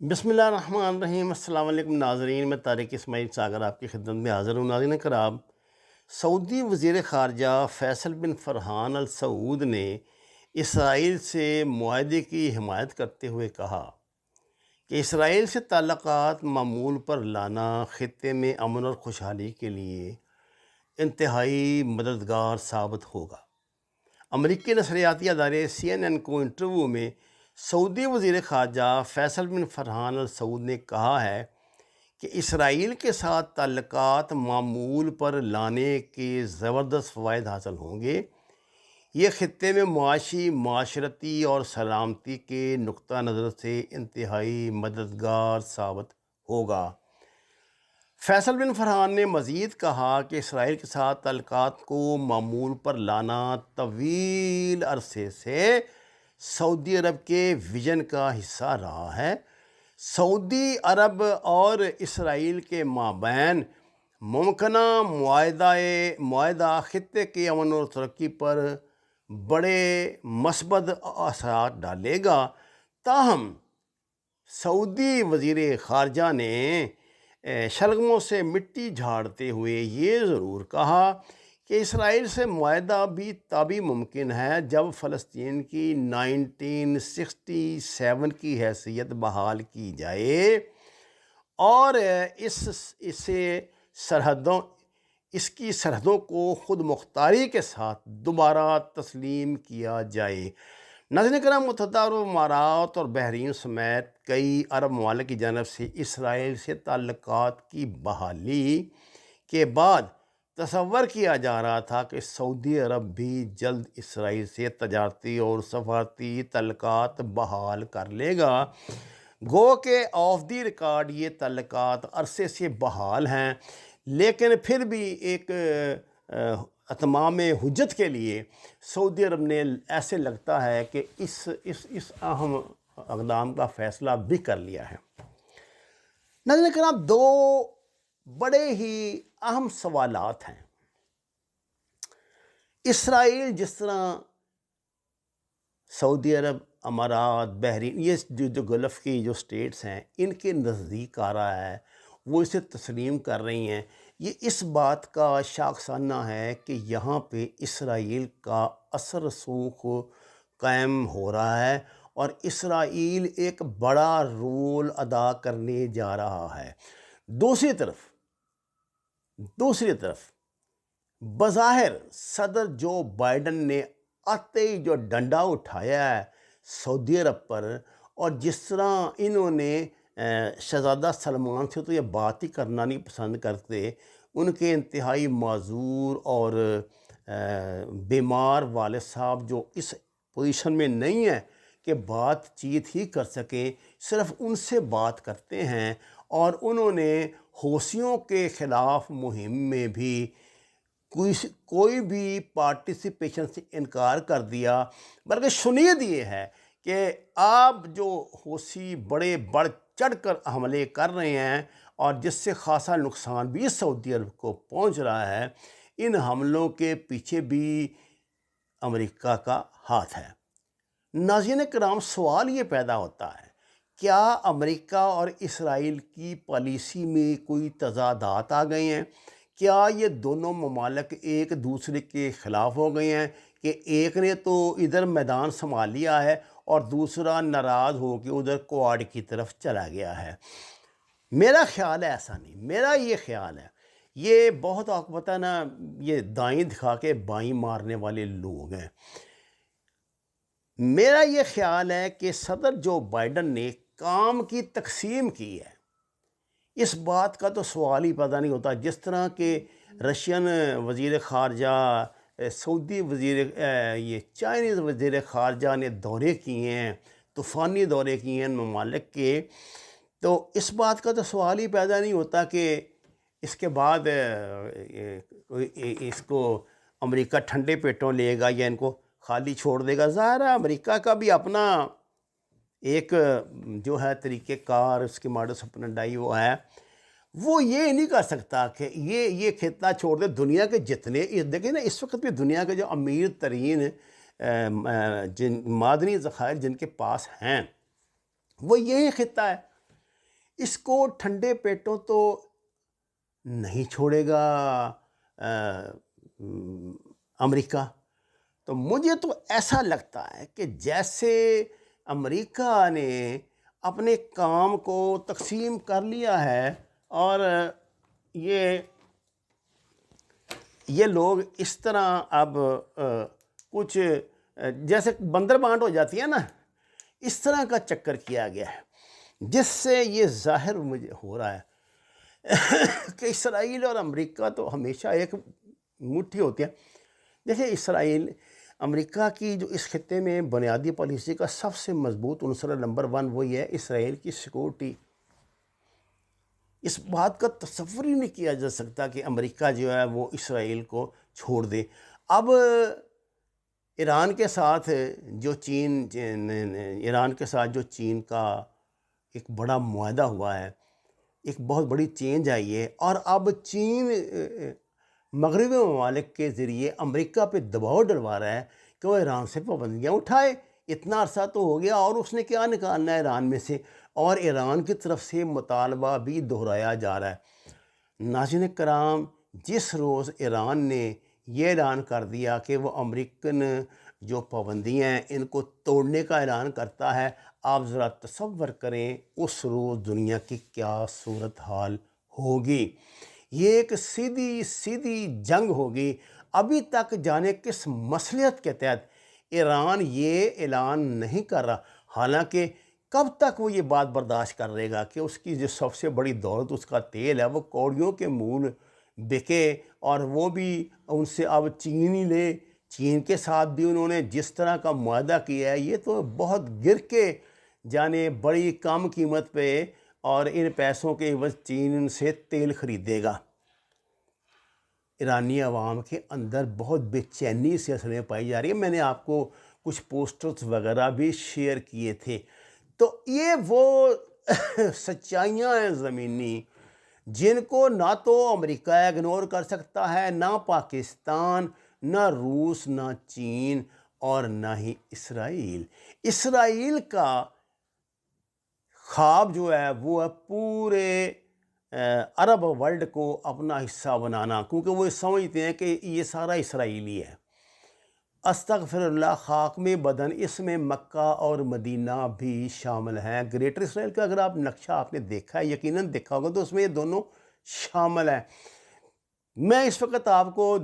بسم اللہ الرحمن الرحیم۔ السلام علیکم ناظرین، میں طارق اسماعیل ساگر آپ کی خدمت میں حاضر ہوں۔ ناظرین کرام، سعودی وزیر خارجہ فیصل بن فرحان السعود نے اسرائیل سے معاہدے کی حمایت کرتے ہوئے کہا کہ اسرائیل سے تعلقات معمول پر لانا خطے میں امن اور خوشحالی کے لیے انتہائی مددگار ثابت ہوگا۔ امریکی نشریاتی ادارے CNN کو انٹرویو میں سعودی وزیر خارجہ فیصل بن فرحان السعود نے کہا ہے کہ اسرائیل کے ساتھ تعلقات معمول پر لانے کے زبردست فوائد حاصل ہوں گے۔ یہ خطے میں معاشی، معاشرتی اور سلامتی کے نقطہ نظر سے انتہائی مددگار ثابت ہوگا۔ فیصل بن فرحان نے مزید کہا کہ اسرائیل کے ساتھ تعلقات کو معمول پر لانا طویل عرصے سے سعودی عرب کے ویژن کا حصہ رہا ہے۔ سعودی عرب اور اسرائیل کے مابین ممکنہ معاہدہ خطے کے امن اور ترقی پر بڑے مثبت اثرات ڈالے گا۔ تاہم سعودی وزیر خارجہ نے شلغموں سے مٹی جھاڑتے ہوئے یہ ضرور کہا کہ اسرائیل سے معاہدہ بھی تبھی ممکن ہے جب فلسطین کی 1967 کی حیثیت بحال کی جائے اور اس کی سرحدوں کو خود مختاری کے ساتھ دوبارہ تسلیم کیا جائے۔ ناظرین کرام، متحدہ عرب امارات اور بحرین سمیت کئی عرب ممالک کی جانب سے اسرائیل سے تعلقات کی بحالی کے بعد تصور کیا جا رہا تھا کہ سعودی عرب بھی جلد اسرائیل سے تجارتی اور سفارتی تعلقات بحال کر لے گا۔ گو کہ آف دی ریکارڈ یہ تعلقات عرصے سے بحال ہیں، لیکن پھر بھی ایک اتمام حجت کے لیے سعودی عرب نے ایسے لگتا ہے کہ اس اہم اقدام کا فیصلہ بھی کر لیا ہے۔ ناظرین کرام، دو بڑے ہی اہم سوالات ہیں۔ اسرائیل جس طرح سعودی عرب، امارات، بحرین، یہ جو گلف کی جو سٹیٹس ہیں ان کے نزدیک آ رہا ہے، وہ اسے تسلیم کر رہی ہیں۔ یہ اس بات کا شاخسانہ ہے کہ یہاں پہ اسرائیل کا اثر رسوخ قائم ہو رہا ہے اور اسرائیل ایک بڑا رول ادا کرنے جا رہا ہے۔ دوسری طرف بظاہر صدر جو بائیڈن نے آتے ہی جو ڈنڈا اٹھایا ہے سعودی عرب پر، اور جس طرح انہوں نے شہزادہ سلمان سے تو یہ بات ہی کرنا نہیں پسند کرتے، ان کے انتہائی معذور اور بیمار والد صاحب جو اس پوزیشن میں نہیں ہیں کہ بات چیت ہی کر سکیں، صرف ان سے بات کرتے ہیں، اور انہوں نے حوثیوں کے خلاف مہم میں بھی کوئی بھی پارٹیسپیشن سے انکار کر دیا، بلکہ شنید یہ ہے کہ آپ جو حوثی بڑھ چڑھ کر حملے کر رہے ہیں اور جس سے خاصا نقصان بھی سعودی عرب کو پہنچ رہا ہے، ان حملوں کے پیچھے بھی امریکہ کا ہاتھ ہے۔ ناظرین کرام، سوال یہ پیدا ہوتا ہے، کیا امریکہ اور اسرائیل کی پالیسی میں کوئی تضادات آ گئے ہیں؟ کیا یہ دونوں ممالک ایک دوسرے کے خلاف ہو گئے ہیں کہ ایک نے تو ادھر میدان سنبھال لیا ہے اور دوسرا ناراض ہو کے ادھر کوارڈ کی طرف چلا گیا ہے؟ میرا خیال ہے ایسا نہیں۔ میرا یہ خیال ہے، یہ بہت آپ کو پتہ ہے نا، یہ دائیں دکھا کے بائیں مارنے والے لوگ ہیں۔ میرا یہ خیال ہے کہ صدر جو بائیڈن نے کام کی تقسیم کی ہے، اس بات کا تو سوال ہی پیدا نہیں ہوتا۔ جس طرح کہ رشین وزیر خارجہ، سعودی یہ چائنیز وزیر خارجہ نے دورے کیے ہیں، طوفانی دورے کیے ہیں ممالک کے، تو اس بات کا تو سوال ہی پیدا نہیں ہوتا کہ اس کے بعد اس کو امریکہ ٹھنڈے پیٹوں لے گا یا ان کو خالی چھوڑ دے گا۔ ظاہر ہے امریکہ کا بھی اپنا ایک جو ہے طریقہ کار، اس کی ماڈس اپنڈائی وہ ہے، وہ یہ نہیں کر سکتا کہ یہ خطہ چھوڑ دے۔ دنیا کے جتنے دیکھیں نا، اس وقت بھی دنیا کے جو امیر ترین معدنی ذخائر جن کے پاس ہیں، وہ یہی خطہ ہے۔ اس کو ٹھنڈے پیٹوں تو نہیں چھوڑے گا امریکہ۔ تو مجھے تو ایسا لگتا ہے کہ جیسے امریکہ نے اپنے کام کو تقسیم کر لیا ہے، اور یہ لوگ اس طرح اب کچھ جیسے بندر بانٹ ہو جاتی ہے نا، اس طرح کا چکر کیا گیا ہے، جس سے یہ ظاہر مجھے ہو رہا ہے کہ اسرائیل اور امریکہ تو ہمیشہ ایک مٹھی ہوتی ہے۔ دیکھیں، اسرائیل امریکہ کی جو اس خطے میں بنیادی پالیسی کا سب سے مضبوط عنصر نمبر 1 وہی ہے اسرائیل کی سیکورٹی۔ اس بات کا تصور ہی نہیں کیا جا سکتا کہ امریکہ جو ہے وہ اسرائیل کو چھوڑ دے۔ اب ایران کے ساتھ جو چین کا ایک بڑا معاہدہ ہوا ہے، ایک بہت بڑی چینج آئی ہے، اور اب چین مغربی ممالک کے ذریعے امریکہ پہ دباؤ ڈلوا رہا ہے کہ وہ ایران سے پابندیاں اٹھائے۔ اتنا عرصہ تو ہو گیا، اور اس نے کیا نکالنا ہے ایران میں سے، اور ایران کی طرف سے مطالبہ بھی دہرایا جا رہا ہے۔ ناظرین کرام، جس روز ایران نے یہ اعلان کر دیا کہ وہ امریکن جو پابندیاں ہیں ان کو توڑنے کا اعلان کرتا ہے، آپ ذرا تصور کریں اس روز دنیا کی کیا صورتحال ہوگی۔ یہ ایک سیدھی جنگ ہوگی۔ ابھی تک جانے کس مصلحت کے تحت ایران یہ اعلان نہیں کر رہا، حالانکہ کب تک وہ یہ بات برداشت کر رہے گا کہ اس کی جو سب سے بڑی دولت اس کا تیل ہے وہ کوڑیوں کے مول بکے، اور وہ بھی ان سے اب چین ہی لے۔ چین کے ساتھ بھی انہوں نے جس طرح کا معاہدہ کیا ہے، یہ تو بہت گر کے جانے بڑی کم قیمت پہ، اور ان پیسوں کے عوض چین ان سے تیل خریدے گا۔ ایرانی عوام کے اندر بہت بے چینی سے اثریں پائی جا رہی ہے۔ میں نے آپ کو کچھ پوسٹرز وغیرہ بھی شیئر کیے تھے۔ تو یہ وہ سچائیاں ہیں زمینی، جن کو نہ تو امریکہ اگنور کر سکتا ہے، نہ پاکستان، نہ روس، نہ چین، اور نہ ہی اسرائیل۔ اسرائیل کا خواب جو ہے وہ ہے پورے عرب ورلڈ کو اپنا حصہ بنانا، کیونکہ وہ سمجھتے ہیں کہ یہ سارا اسرائیلی ہے۔ استغفر اللہ، خاک میں بدن، اس میں مکہ اور مدینہ بھی شامل ہیں۔ گریٹر اسرائیل کا اگر آپ نقشہ آپ نے دیکھا ہے، یقیناً دیکھا ہوگا، تو اس میں یہ دونوں شامل ہیں۔ میں اس وقت آپ کو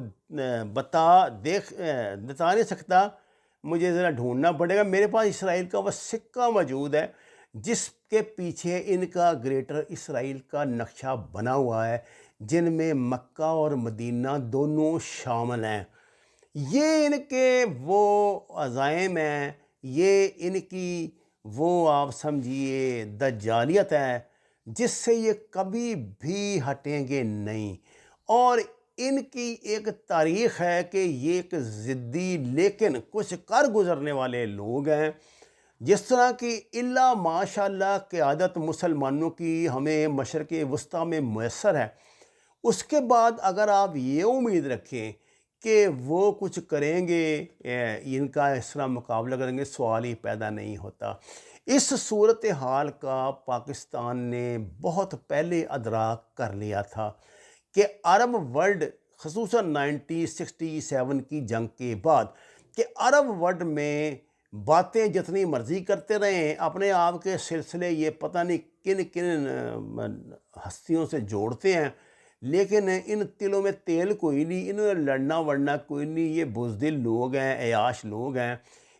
بتا نہیں سکتا، مجھے ذرا ڈھونڈنا پڑے گا۔ میرے پاس اسرائیل کا وہ سکہ موجود ہے جس کے پیچھے ان کا گریٹر اسرائیل کا نقشہ بنا ہوا ہے، جن میں مکہ اور مدینہ دونوں شامل ہیں۔ یہ ان کے وہ عزائم ہیں، یہ ان کی وہ آپ سمجھیے دجالیت ہے جس سے یہ کبھی بھی ہٹیں گے نہیں، اور ان کی ایک تاریخ ہے کہ یہ ایک ضدی لیکن کچھ کر گزرنے والے لوگ ہیں۔ جس طرح کی اللہ ماشاء اللہ قیادت مسلمانوں کی ہمیں مشرق وسطیٰ میں میسر ہے، اس کے بعد اگر آپ یہ امید رکھیں کہ وہ کچھ کریں گے، ان کا اس طرح مقابلہ کریں گے، سوال ہی پیدا نہیں ہوتا۔ اس صورتحال کا پاکستان نے بہت پہلے ادراک کر لیا تھا کہ عرب ورلڈ، خصوصاً 1967 کی جنگ کے بعد، کہ عرب ورلڈ میں باتیں جتنی مرضی کرتے رہیں، اپنے آپ کے سلسلے یہ پتہ نہیں کن کن ہستیوں سے جوڑتے ہیں، لیکن ان تلوں میں تیل کوئی نہیں، انہوں نے لڑنا ورنا کوئی نہیں، یہ بزدل لوگ ہیں، عیاش لوگ ہیں۔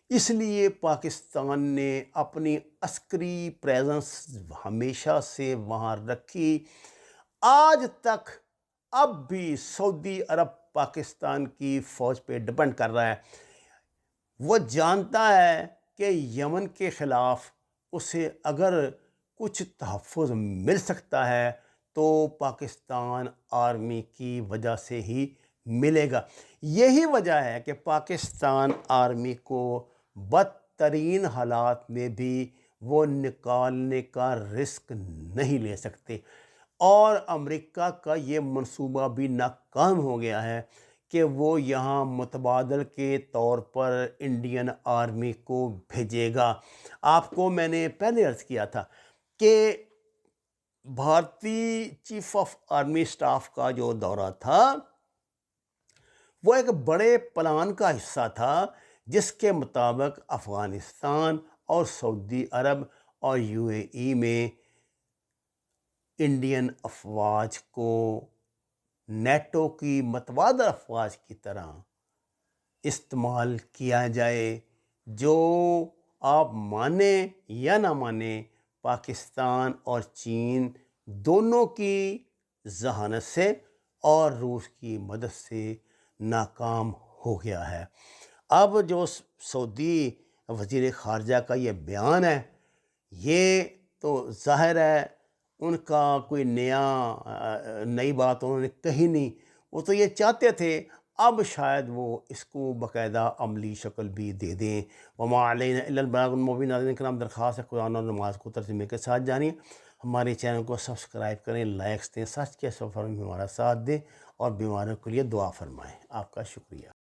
اس لیے پاکستان نے اپنی عسکری پریزنس ہمیشہ سے وہاں رکھی۔ آج تک اب بھی سعودی عرب پاکستان کی فوج پہ ڈپنڈ کر رہا ہے۔ وہ جانتا ہے کہ یمن کے خلاف اسے اگر کچھ تحفظ مل سکتا ہے تو پاکستان آرمی کی وجہ سے ہی ملے گا۔ یہی وجہ ہے کہ پاکستان آرمی کو بدترین حالات میں بھی وہ نکالنے کا رسک نہیں لے سکتے، اور امریکہ کا یہ منصوبہ بھی ناکام ہو گیا ہے کہ وہ یہاں متبادل کے طور پر انڈین آرمی کو بھیجے گا۔ آپ کو میں نے پہلے عرض کیا تھا کہ بھارتی چیف آف آرمی اسٹاف کا جو دورہ تھا وہ ایک بڑے پلان کا حصہ تھا، جس کے مطابق افغانستان اور سعودی عرب اور یو اے ای میں انڈین افواج کو نیٹو کی متبادل افواج کی طرح استعمال کیا جائے۔ جو آپ مانیں یا نہ مانیں، پاکستان اور چین دونوں کی ذہانت سے اور روس کی مدد سے ناکام ہو گیا ہے۔ اب جو سعودی وزیر خارجہ کا یہ بیان ہے، یہ تو ظاہر ہے ان کا کوئی نئی بات انہوں نے کہی نہیں، وہ تو یہ چاہتے تھے، اب شاید وہ اس کو باقاعدہ عملی شکل بھی دے دیں۔ وما علینا الا البلاغ المبین۔ ناظرین کرام، درخواست ہے قرآن اور نماز کو ترجمے کے ساتھ جانیں، ہمارے چینل کو سبسکرائب کریں، لائکس دیں، سچ کے سفر میں ہمارا ساتھ دیں اور بیماروں کے لیے دعا فرمائیں۔ آپ کا شکریہ۔